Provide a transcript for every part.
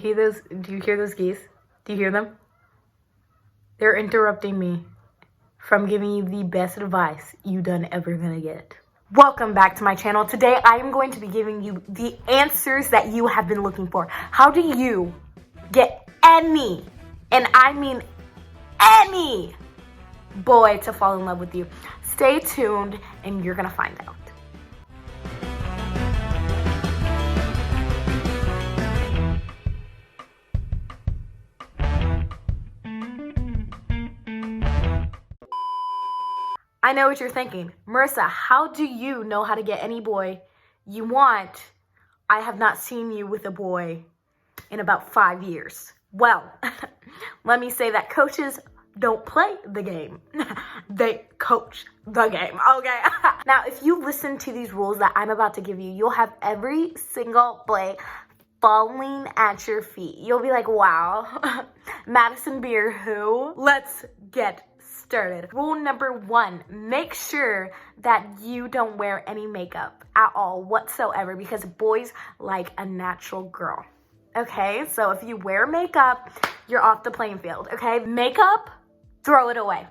Do you hear those geese? Do you hear them? They're interrupting me from giving you the best advice you done ever gonna get. Welcome back to my channel. Today I am going to be giving you the answers that you have been looking for. How do you get any, and I mean any, boy to fall in love with you? Stay tuned and you're gonna find out. I know what you're thinking. Marissa, how do you know how to get any boy you want? I have not seen you with a boy in about 5 years. Well, let me say that coaches don't play the game. They coach the game, okay? Now, if you listen to these rules that I'm about to give you, you'll have every single boy falling at your feet. You'll be like, wow, Madison Beer who? Let's get started. Rule number 1, make sure that you don't wear any makeup at all whatsoever because boys like a natural girl. Okay, so if you wear makeup, you're off the playing field, okay? Makeup, throw it away.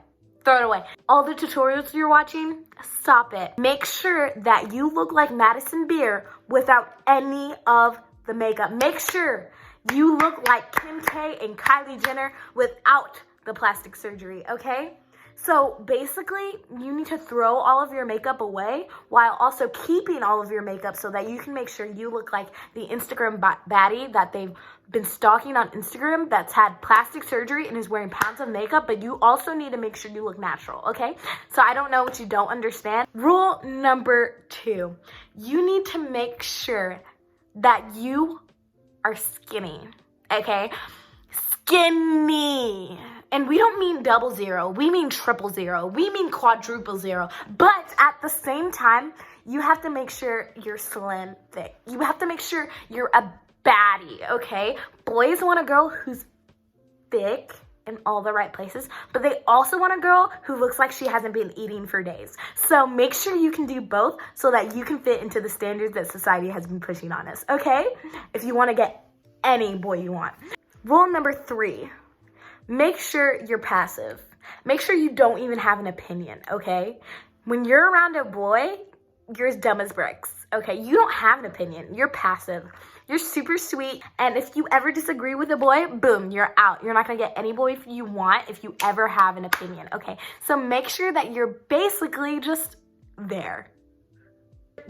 Throw it away. All the tutorials you're watching, stop it. Make sure that you look like Madison Beer without any of the makeup. Make sure you look like Kim K and Kylie Jenner without the plastic surgery, okay? So basically, you need to throw all of your makeup away while also keeping all of your makeup so that you can make sure you look like the Instagram baddie that they've been stalking on Instagram that's had plastic surgery and is wearing pounds of makeup, but you also need to make sure you look natural, okay? So I don't know what you don't understand. Rule number 2, you need to make sure that you are skinny, okay? Skinny. And we don't mean 00, we mean 000, we mean quadruple 0. But at the same time, you have to make sure you're slim thick. You have to make sure you're a baddie, okay? Boys want a girl who's thick in all the right places, but they also want a girl who looks like she hasn't been eating for days. So make sure you can do both so that you can fit into the standards that society has been pushing on us, okay? If you want to get any boy you want. Rule number 3. Make sure you're passive. Make sure you don't even have an opinion, okay? When you're around a boy, you're as dumb as bricks, okay? You don't have an opinion. You're passive. You're super sweet. And if you ever disagree with a boy, boom, you're out. You're not going to get any boy you want if you ever have an opinion, okay? So make sure that you're basically just there.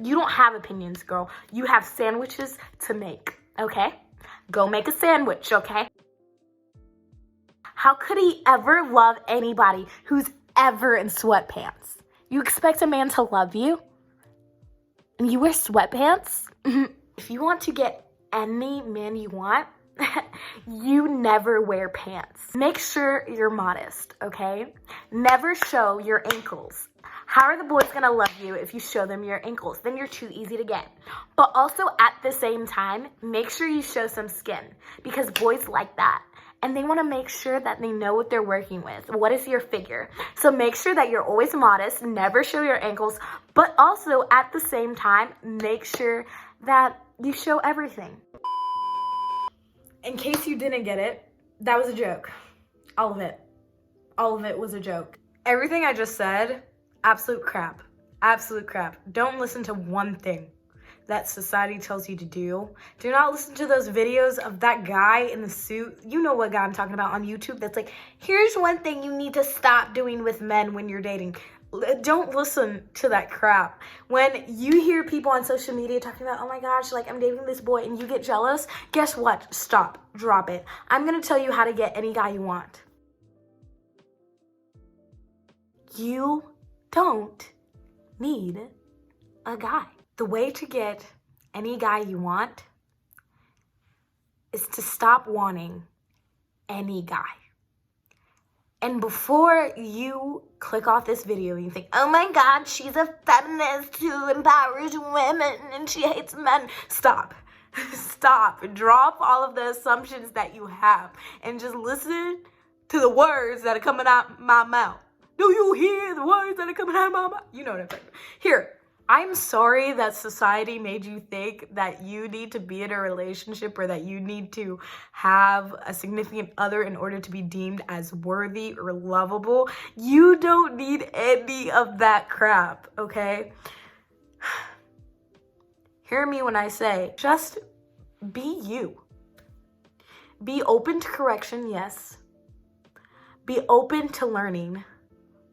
You don't have opinions, girl. You have sandwiches to make, okay? Go make a sandwich, okay? How could he ever love anybody who's ever in sweatpants? You expect a man to love you? And you wear sweatpants? If you want to get any man you want, you never wear pants. Make sure you're modest, okay? Never show your ankles. How are the boys gonna love you if you show them your ankles? Then you're too easy to get. But also at the same time, make sure you show some skin because boys like that. And they want to make sure that they know what they're working with. What is your figure? So make sure that you're always modest, never show your ankles, but also at the same time, make sure that you show everything. In case you didn't get it, that was a joke. All of it. All of it was a joke. Everything I just said, absolute crap. Absolute crap. Don't listen to one thing that society tells you to do. Do not listen to those videos of that guy in the suit. You know what guy I'm talking about on YouTube that's like, here's one thing you need to stop doing with men when you're dating. Don't listen to that crap. When you hear people on social media talking about, oh my gosh, like I'm dating this boy and you get jealous, guess what? Stop. Drop it. I'm gonna tell you how to get any guy you want. You don't need a guy. The way to get any guy you want is to stop wanting any guy. And before you click off this video and you think, oh my God, she's a feminist who empowers women and she hates men. Stop. Stop. Drop all of the assumptions that you have and just listen to the words that are coming out my mouth. Do you hear the words that are coming out of my mouth? You know what I'm saying. Here. I'm sorry that society made you think that you need to be in a relationship or that you need to have a significant other in order to be deemed as worthy or lovable. You don't need any of that crap, okay? Hear me when I say, just be you. Be open to correction, yes. Be open to learning,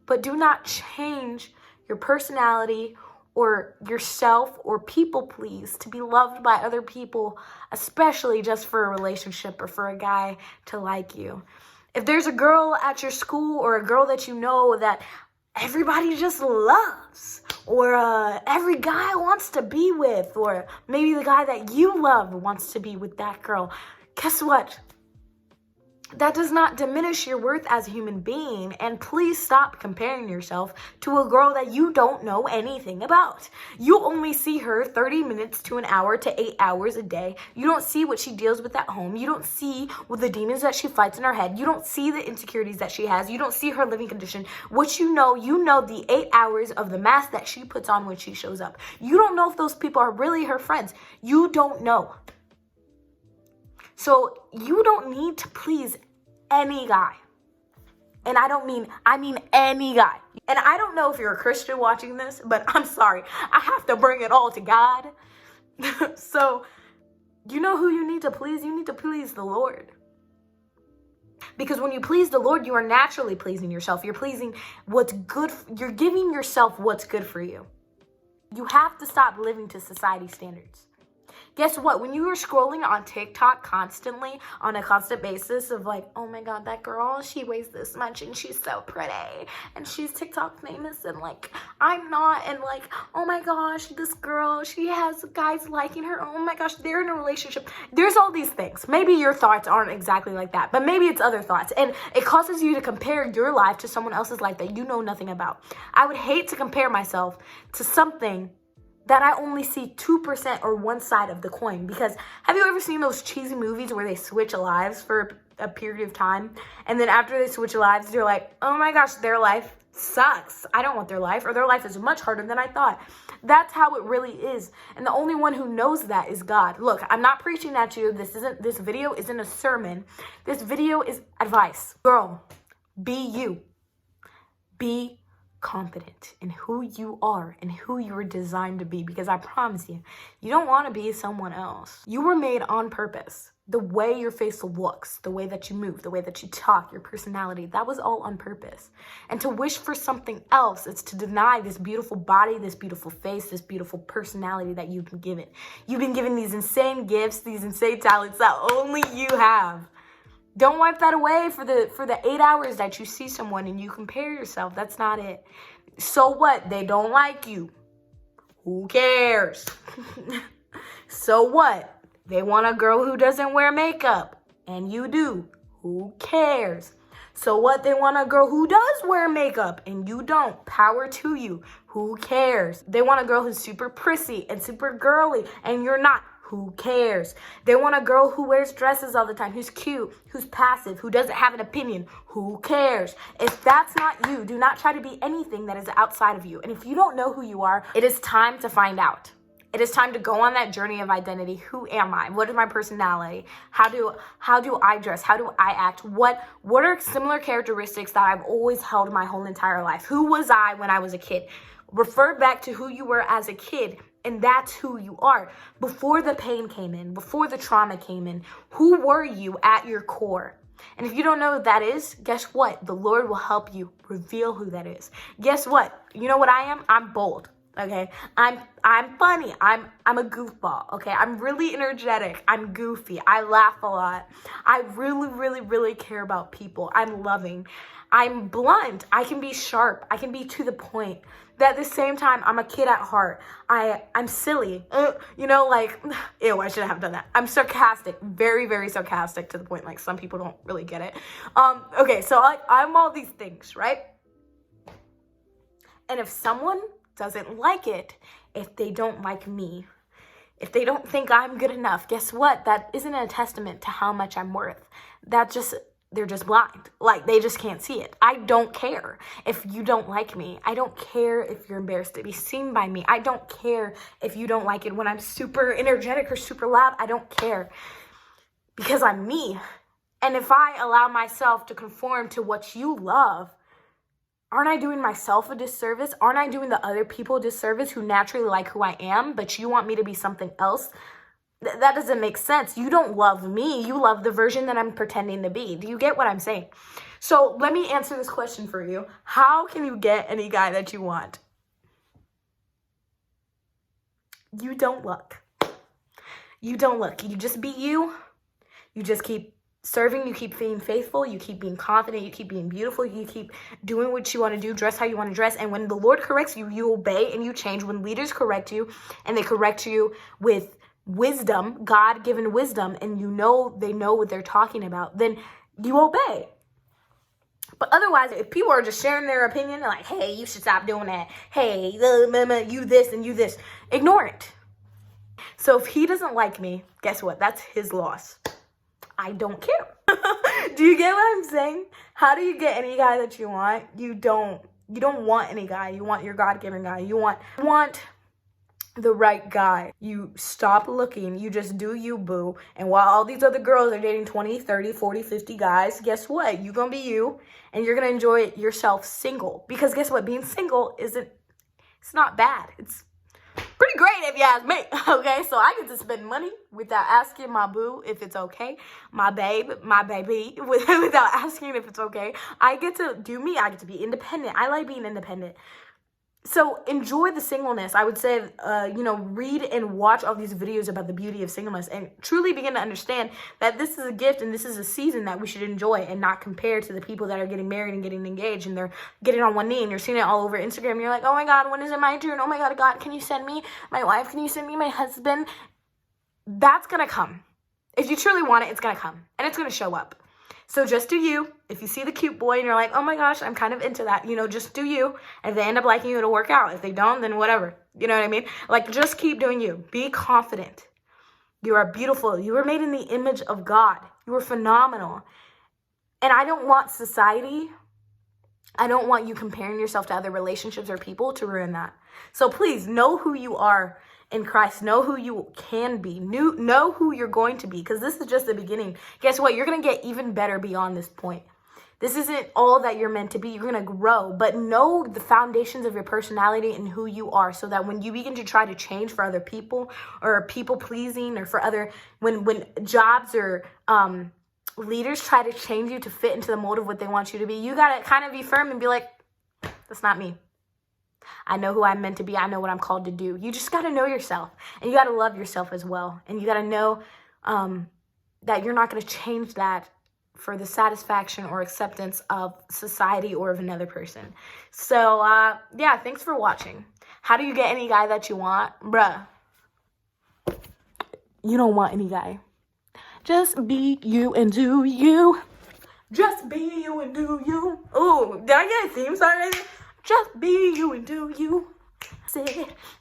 but do not change your personality or yourself or people please to be loved by other people, especially just for a relationship or for a guy to like you. If there's a girl at your school or a girl that you know that everybody just loves, or every guy wants to be with, or maybe the guy that you love wants to be with that girl, guess what? That does not diminish your worth as a human being, and please stop comparing yourself to a girl that you don't know anything about. You only see her 30 minutes to an hour to 8 hours a day. You don't see what she deals with at home. You don't see what the demons that she fights in her head. You don't see the insecurities that she has. You don't see her living condition. What you know the 8 hours of the mask that she puts on when she shows up. You don't know if those people are really her friends. You don't know. So you don't need to please any guy. And I mean any guy. And I don't know if you're a Christian watching this, but I'm sorry. I have to bring it all to God. So you know who you need to please? You need to please the Lord. Because when you please the Lord, you are naturally pleasing yourself. You're pleasing what's good. You're giving yourself what's good for you. You have to stop living to society standards. Guess what? When you were scrolling on TikTok constantly, on a constant basis of like, oh my God, that girl, she weighs this much and she's so pretty and she's TikTok famous and like, I'm not, and like, oh my gosh, this girl, she has guys liking her. Oh my gosh, they're in a relationship. There's all these things. Maybe your thoughts aren't exactly like that, but maybe it's other thoughts. And it causes you to compare your life to someone else's life that you know nothing about. I would hate to compare myself to something that I only see 2% or one side of the coin. Because have you ever seen those cheesy movies where they switch lives for a period of time? And then after they switch lives, they're like, oh my gosh, their life sucks. I don't want their life, or their life is much harder than I thought. That's how it really is. And the only one who knows that is God. Look, I'm not preaching at you. This video isn't a sermon. This video is advice. Girl, be you. Be confident in who you are and who you were designed to be, because I promise you, you don't want to be someone else. You were made on purpose. The way your face looks, the way that you move, the way that you talk, your personality, that was all on purpose. And to wish for something else, it's to deny this beautiful body, this beautiful face, this beautiful personality that you've been given. You've been given these insane gifts, these insane talents that only you have. Don't wipe that away for the 8 hours that you see someone and you compare yourself. That's not it. So what? They don't like you. Who cares? So what? They want a girl who doesn't wear makeup and you do. Who cares? So what? They want a girl who does wear makeup and you don't. Power to you. Who cares? They want a girl who's super prissy and super girly and you're not. Who cares? They want a girl who wears dresses all the time, who's cute, who's passive, who doesn't have an opinion. Who cares? If that's not you, do not try to be anything that is outside of you. And if you don't know who you are, it is time to find out. It is time to go on that journey of identity. Who am I? What is my personality? How do I dress? How do I act? What are similar characteristics that I've always held my whole entire life? Who was I when I was a kid? Refer back to who you were as a kid. And that's who you are. Before the pain came in, before the trauma came in, who were you at your core? And if you don't know what that is, guess what? The Lord will help you reveal who that is. Guess what? You know what I am? I'm bold. Okay, I'm funny. I'm a goofball. Okay, I'm really energetic. I'm goofy. I laugh a lot. I really care about people. I'm loving. I'm blunt. I can be sharp. I can be to the point. But at the same time, I'm a kid at heart. I'm silly. Like, ew, I shouldn't have done that. I'm sarcastic. Very sarcastic to the point, like, some people don't really get it. Okay, so I'm all these things, right? And if someone doesn't like it, if they don't like me, if they don't think I'm good enough, guess what? That isn't a testament to how much I'm worth. That just they're just blind. Like, they just can't see it. I don't care if you don't like me. I don't care if you're embarrassed to be seen by me. I don't care if you don't like it when I'm super energetic or super loud. I don't care, because I'm me. And if I allow myself to conform to what you love, aren't I doing myself a disservice? Aren't I doing the other people a disservice who naturally like who I am, but you want me to be something else? That doesn't make sense. You don't love me. You love the version that I'm pretending to be. Do you get what I'm saying? So let me answer this question for you. How can you get any guy that you want? You don't look. You don't look. You just be you. You just keep serving. You keep being faithful. You keep being confident. You keep being beautiful. You keep doing what you want to do. Dress how you want to dress. And when the Lord corrects you, you obey and you change. When leaders correct you, and they correct you with wisdom, God-given wisdom, and you know they know what they're talking about, then you obey. But otherwise, if people are just sharing their opinion, like, hey, you should stop doing that. Hey, you this and you this. Ignore it. So if he doesn't like me, guess what? That's his loss. I don't care. Do you get what I'm saying? How do you get any guy that you want? You don't want any guy. You want your God-given guy. You want the right guy. You stop looking. You just do you, boo. And while all these other girls are dating 20, 30, 40, 50 guys, guess what? You're going to be you, and you're going to enjoy yourself single. Because guess what? Being single it's not bad. It's pretty great if you ask me, okay? So I get to spend money without asking my boo if it's okay, my baby, without asking if it's okay. I get to do me. I get to be independent. I like being independent. So enjoy the singleness. I would say, read and watch all these videos about the beauty of singleness and truly begin to understand that this is a gift and this is a season that we should enjoy and not compare to the people that are getting married and getting engaged and they're getting on one knee and you're seeing it all over Instagram. And you're like, oh my God, when is it my turn? Oh my God, can you send me my wife? Can you send me my husband? That's going to come. If you truly want it, it's going to come and it's going to show up. So just do you. If you see the cute boy and you're like, oh my gosh, I'm kind of into that, just do you. If they end up liking you, it'll work out. If they don't, then whatever. You know what I mean? Like, just keep doing you. Be confident. You are beautiful. You were made in the image of God. You are phenomenal. And I don't want society, I don't want you comparing yourself to other relationships or people to ruin that. So please know who you are in Christ. Know who you can be. Know who you're going to be, because this is just the beginning. Guess what? You're going to get even better beyond this point. This isn't all that you're meant to be. You're going to grow, but know the foundations of your personality and who you are, so that when you begin to try to change for other people or people pleasing or for other, when jobs or leaders try to change you to fit into the mold of what they want you to be, you got to kind of be firm and be like, that's not me. I know who I'm meant to be. I know what I'm called to do. You just got to know yourself, and you got to love yourself as well. And you got to know that you're not going to change that for the satisfaction or acceptance of society or of another person. So, thanks for watching. How do you get any guy that you want? Bruh, you don't want any guy. Just be you and do you. Just be you and do you. Oh, did I get a theme song right there? Just be you and do you. Said,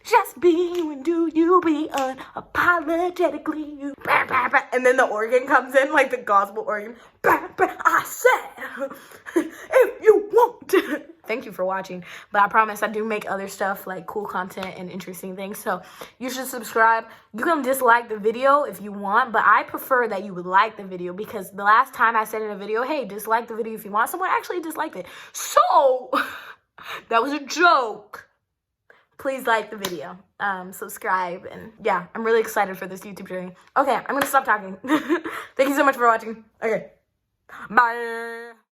just be you and do you. Be unapologetically you. And then the organ comes in, like the gospel organ. I said, if you want. Thank you for watching. But I promise I do make other stuff, like cool content and interesting things. So you should subscribe. You can dislike the video if you want, but I prefer that you would like the video, because the last time I said in a video, hey, dislike the video if you want, someone actually disliked it. So that was a joke. Please like the video, subscribe, and yeah, I'm really excited for this YouTube journey. Okay, I'm gonna stop talking. Thank you so much for watching. Okay, bye.